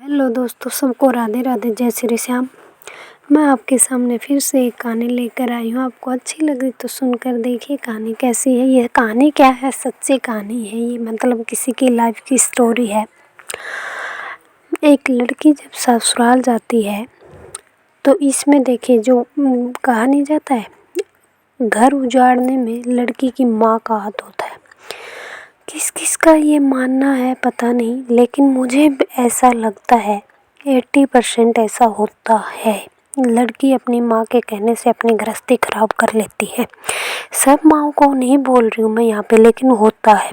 Hello दोस्तों, सबको राधे राधे, जय श्री श्याम। मैं आपके सामने फिर से एक कहानी लेकर आई हूँ। आपको अच्छी लगी तो सुनकर देखिए कहानी कैसी है। ये कहानी क्या है, सच्ची कहानी है ये, मतलब किसी की लाइफ की स्टोरी है। एक लड़की जब ससुराल जाती है तो इसमें देखिए जो कहा नहीं जाता है, घर उजाड़ने में लड़की की माँ का हाथ होता है। किस किस का ये मानना है पता नहीं, लेकिन मुझे ऐसा लगता है 80% ऐसा होता है। लड़की अपनी माँ के कहने से अपनी गृहस्थी खराब कर लेती है। सब माँओं को नहीं बोल रही हूँ मैं यहाँ पे, लेकिन होता है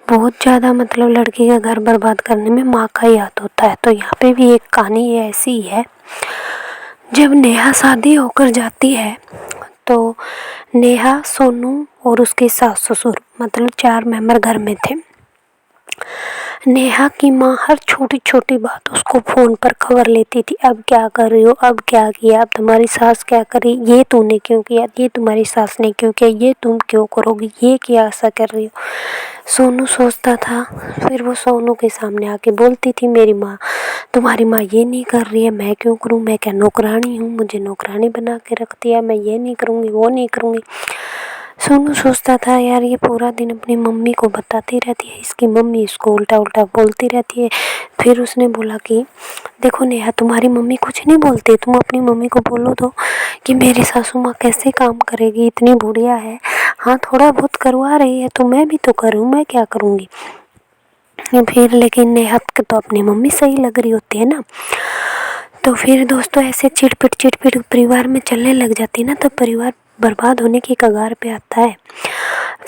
बहुत ज़्यादा। मतलब लड़की का घर बर्बाद करने में माँ का ही हाथ होता है। तो यहाँ पे भी एक कहानी ऐसी है। जब नेहा शादी होकर जाती है तो नेहा, सोनू और उसके सास ससुर, मतलब 4 मेंबर घर में थे। नेहा की माँ हर छोटी छोटी बात उसको फ़ोन पर खबर लेती थी। अब क्या कर रही हो, अब क्या किया, अब तुम्हारी सास क्या करी, ये तूने क्यों किया, ये तुम्हारी सास ने क्यों किया, ये तुम क्यों करोगी, ये क्या ऐसा कर रही हो। सोनू सोचता था, फिर वो सोनू के सामने आके बोलती थी, मेरी माँ, तुम्हारी माँ ये नहीं कर रही है, मैं क्यों करूँ, मैं क्या नौकरानी हूँ, मुझे नौकरानी बना के रख दिया, मैं ये नहीं करूँगी, वो नहीं करूँगी। सोनू सोचता था, यार ये पूरा दिन अपनी मम्मी को बताती रहती है, इसकी मम्मी इसको उल्टा उल्टा बोलती रहती है। फिर उसने बोला कि देखो नेहा, तुम्हारी मम्मी कुछ नहीं बोलती, तुम अपनी मम्मी को बोलो तो कि मेरी सासू माँ कैसे काम करेगी, इतनी बुढ़िया है, हाँ थोड़ा बहुत करवा रही है तो मैं भी तो करूँ, मैं क्या करूँगी। फिर लेकिन नेहा को तो अपनी मम्मी सही लग रही होती है ना। तो फिर दोस्तों ऐसे चिटपिट परिवार में चलने लग जाती है ना, तो परिवार बर्बाद होने की कगार पे आता है।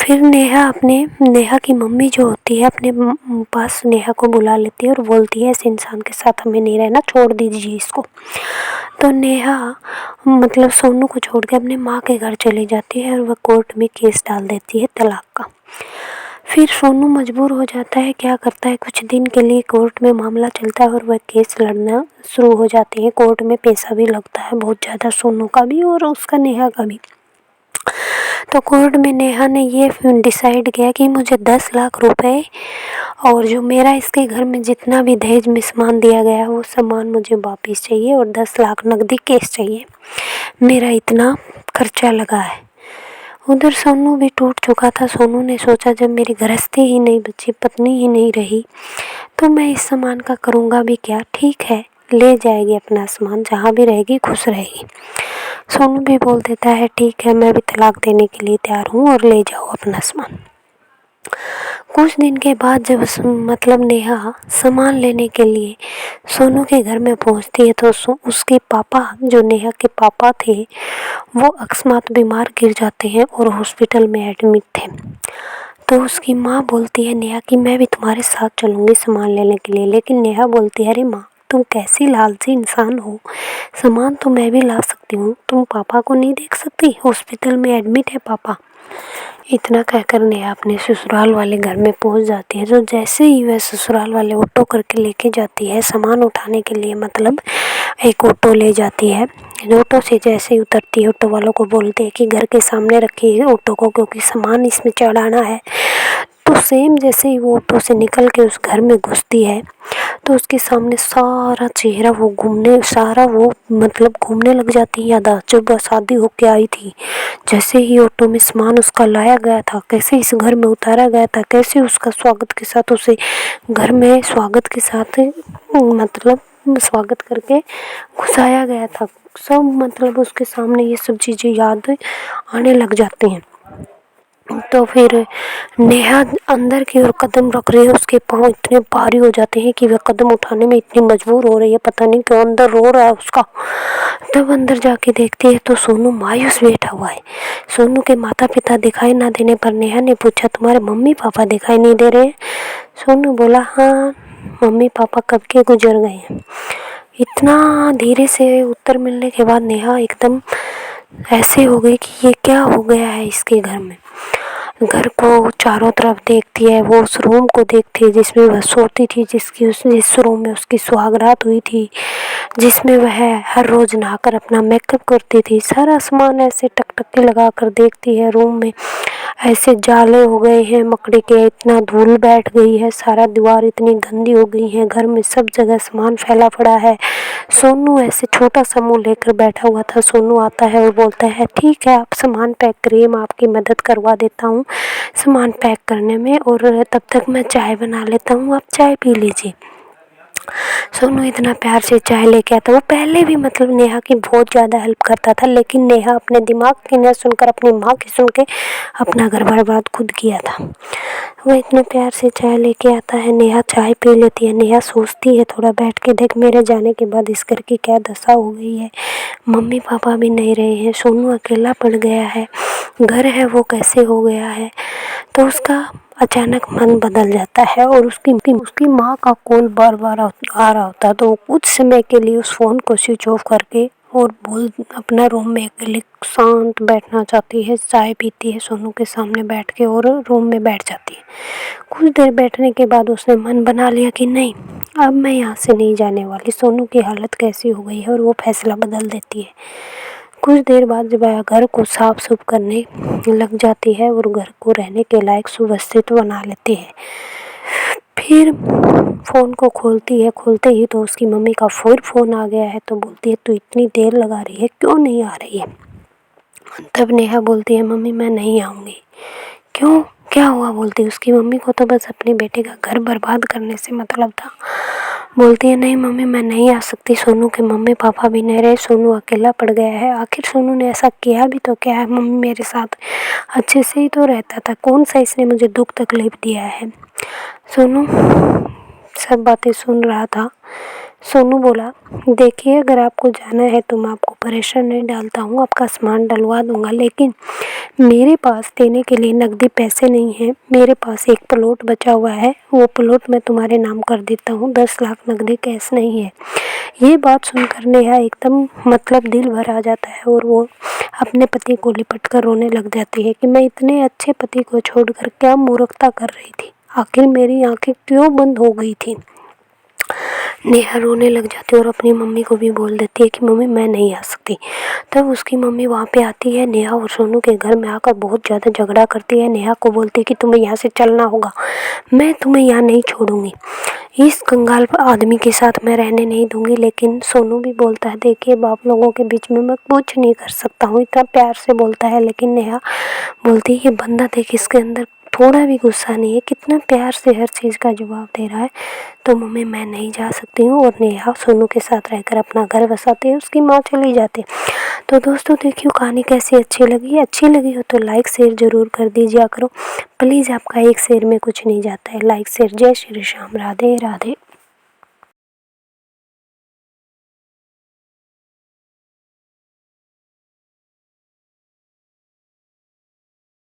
फिर नेहा की मम्मी जो होती है अपने पास नेहा को बुला लेती है और बोलती है, ऐसे इंसान के साथ हमें नहीं रहना, छोड़ दीजिए इसको। तो नेहा मतलब सोनू को छोड़ के अपने माँ के घर चली जाती है और वह कोर्ट में केस डाल देती है तलाक का। फिर सोनू मजबूर हो जाता है, क्या करता है, कुछ दिन के लिए कोर्ट में मामला चलता है और वह केस लड़ना शुरू हो जाती है। कोर्ट में पैसा भी लगता है बहुत ज़्यादा, सोनू का भी और उसका नेहा का भी। तो कोर्ट में नेहा ने ये डिसाइड किया कि मुझे 10 लाख रुपए और जो मेरा इसके घर में जितना भी दहेज में सामान दिया गया है वो सामान मुझे वापस चाहिए और 10 लाख नकदी केस चाहिए, मेरा इतना खर्चा लगा है। उधर सोनू भी टूट चुका था। सोनू ने सोचा, जब मेरी गृहस्थी ही नहीं बची, पत्नी ही नहीं रही, तो मैं इस सामान का करूँगा भी क्या। ठीक है, ले जाएगी अपना सामान, जहाँ भी रहेगी खुश रहेगी। सोनू भी बोल देता है, ठीक है, मैं भी तलाक देने के लिए तैयार हूँ और ले जाओ अपना सामान। कुछ दिन के बाद जब मतलब नेहा सामान लेने के लिए सोनू के घर में पहुंचती है तो उसके पापा, जो नेहा के पापा थे, वो अकस्मात बीमार गिर जाते हैं और हॉस्पिटल में एडमिट थे। तो उसकी माँ बोलती है नेहा कि मैं भी तुम्हारे साथ चलूँगी सामान लेने के लिए। लेकिन नेहा बोलती है, अरे माँ, तुम कैसी लालची इंसान हो, सामान तो मैं भी ला सकती हूँ, तुम पापा को नहीं देख सकती, हॉस्पिटल में एडमिट है पापा। इतना कहकर नेहा अपने ससुराल वाले घर में पहुंच जाती है। तो जैसे ही वह ससुराल वाले ऑटो करके लेके जाती है सामान उठाने के लिए, मतलब एक ऑटो ले जाती है। ऑटो से जैसे ही उतरती है, ऑटो वालों को बोलते हैं कि घर के सामने रखिए ऑटो को, क्योंकि सामान इसमें चढ़ाना है। तो सेम जैसे ही वो ऑटो से निकल के उस घर में घुसती है तो उसके सामने सारा चेहरा वो घूमने लग जाती है याद, जब वह शादी होके आई थी। जैसे ही ऑटो में सामान उसका लाया गया था, कैसे इस घर में उतारा गया था, कैसे उसका स्वागत के साथ उसे घर में स्वागत के साथ मतलब स्वागत करके घुसाया गया था, सब मतलब उसके सामने ये सब चीज़ें याद आने लग जाती हैं। तो फिर नेहा अंदर की ओर कदम रख रही है, उसके पाँव इतने भारी हो जाते हैं कि वह कदम उठाने में इतनी मजबूर हो रही है, पता नहीं क्यों अंदर रो रहा है उसका। तब अंदर जाके देखती है तो सोनू मायूस बैठा हुआ है। सोनू के माता पिता दिखाई ना देने पर नेहा ने पूछा, तुम्हारे मम्मी पापा दिखाई नहीं दे रहे हैं? सोनू बोला, हाँ मम्मी पापा कब के गुजर गए हैं। इतना धीरे से उत्तर मिलने के बाद नेहा एकदम ऐसे हो गई कि ये क्या हो गया है इसके घर में। घर को चारों तरफ देखती है, वो उस रूम को देखती है जिसमें वह सोती थी, जिस रूम में उसकी सुहागरात हुई थी। जिसमें वह हर रोज़ नहाकर अपना मेकअप करती थी। सारा सामान ऐसे टकटकी लगा कर देखती है, रूम में ऐसे जाले हो गए हैं मकड़ी के, इतना धूल बैठ गई है, सारा दीवार इतनी गंदी हो गई है, घर में सब जगह सामान फैला पड़ा है। सोनू ऐसे छोटा सा मुंह लेकर बैठा हुआ था। सोनू आता है और बोलता है ठीक है आप सामान पैक करिए, मैं आपकी मदद करवा देता हूँ सामान पैक करने में, और तब तक मैं चाय बना लेता हूँ, आप चाय पी लीजिए। सोनू इतना प्यार से चाय लेके आता। वो पहले भी मतलब नेहा की बहुत ज़्यादा हेल्प करता था, लेकिन नेहा अपने दिमाग की न सुनकर अपनी माँ की सुन के अपना घर बर्बाद खुद किया था। वो इतने प्यार से चाय लेके आता है, नेहा चाय पी लेती है। नेहा सोचती है थोड़ा बैठ के, देख मेरे जाने के बाद इस घर की क्या दशा हो गई है, मम्मी पापा भी नहीं रहे हैं, सोनू अकेला पड़ गया है, घर है वो कैसे हो गया है। तो उसका अचानक मन बदल जाता है और उसकी माँ का कॉल बार बार आ रहा होता है। तो वो कुछ समय के लिए उस फ़ोन को स्विच ऑफ करके और अपना रूम में अकेले शांत बैठना चाहती है। चाय पीती है सोनू के सामने बैठ के और रूम में बैठ जाती है। कुछ देर बैठने के बाद उसने मन बना लिया कि नहीं, अब मैं यहाँ से नहीं जाने वाली। सोनू की हालत कैसी हो गई है, और वो फैसला बदल देती है। कुछ देर बाद जब वह घर को साफ सुफ करने लग जाती है और घर को रहने के लायक सुव्यवस्थित बना लेती है, फिर फ़ोन को खोलती है। खोलते ही तो उसकी मम्मी का फिर फ़ोन आ गया है। तो बोलती है तू इतनी देर लगा रही है, क्यों नहीं आ रही है। तब नेहा बोलती है मम्मी मैं नहीं आऊँगी। क्यों, क्या हुआ, बोलती है। उसकी मम्मी को तो बस अपने बेटे का घर बर्बाद करने से मतलब था। बोलती है नहीं मम्मी मैं नहीं आ सकती, सोनू के मम्मी पापा भी नहीं रहे, सोनू अकेला पड़ गया है। आखिर सोनू ने ऐसा किया भी तो क्या है, मम्मी मेरे साथ अच्छे से ही तो रहता था, कौन सा इसने मुझे दुख तकलीफ दिया है। सोनू सब बातें सुन रहा था। सोनू बोला देखिए अगर आपको जाना है तो मैं आपको परेशान नहीं डालता हूँ, आपका सामान डलवा दूंगा, लेकिन मेरे पास देने के लिए नकदी पैसे नहीं हैं। मेरे पास एक प्लॉट बचा हुआ है, वो प्लॉट मैं तुम्हारे नाम कर देता हूँ, 10 लाख नकदी कैश नहीं है। ये बात सुनकर नेहा एकदम मतलब दिल भर आ जाता है और वो अपने पति को लिपट कर रोने लग जाती है कि मैं इतने अच्छे पति को छोड़कर क्या मूर्खता कर रही थी, आखिर मेरी आंखें क्यों बंद हो गई थी। नेहा रोने लग जाती है और अपनी मम्मी को भी बोल देती है कि मम्मी मैं नहीं आ सकती। तब उसकी मम्मी वहाँ पे आती है, नेहा और सोनू के घर में आकर बहुत ज़्यादा झगड़ा करती है। नेहा को बोलती है कि तुम्हें यहाँ से चलना होगा, मैं तुम्हें यहाँ नहीं छोड़ूंगी, इस कंगाल आदमी के साथ मैं रहने नहीं दूंगी। लेकिन सोनू भी बोलता है देखिए बाप लोगों के बीच में मैं कुछ नहीं कर सकता हूँ, इतना प्यार से बोलता है। लेकिन नेहा बोलती है ये बंदा देख इसके अंदर थोड़ा भी गुस्सा नहीं है, कितना प्यार से हर चीज़ का जवाब दे रहा है। तो मम्मी मैं नहीं जा सकती हूँ, और नेहा सोनू के साथ रहकर अपना घर बसाती है, उसकी माँ चली जाती है। तो दोस्तों देखिए कहानी कैसी अच्छी लगी हो तो लाइक शेयर ज़रूर कर दीजिए करो प्लीज़, आपका एक शेयर में कुछ नहीं जाता है। लाइक शेयर, जय श्री श्याम, राधे राधे।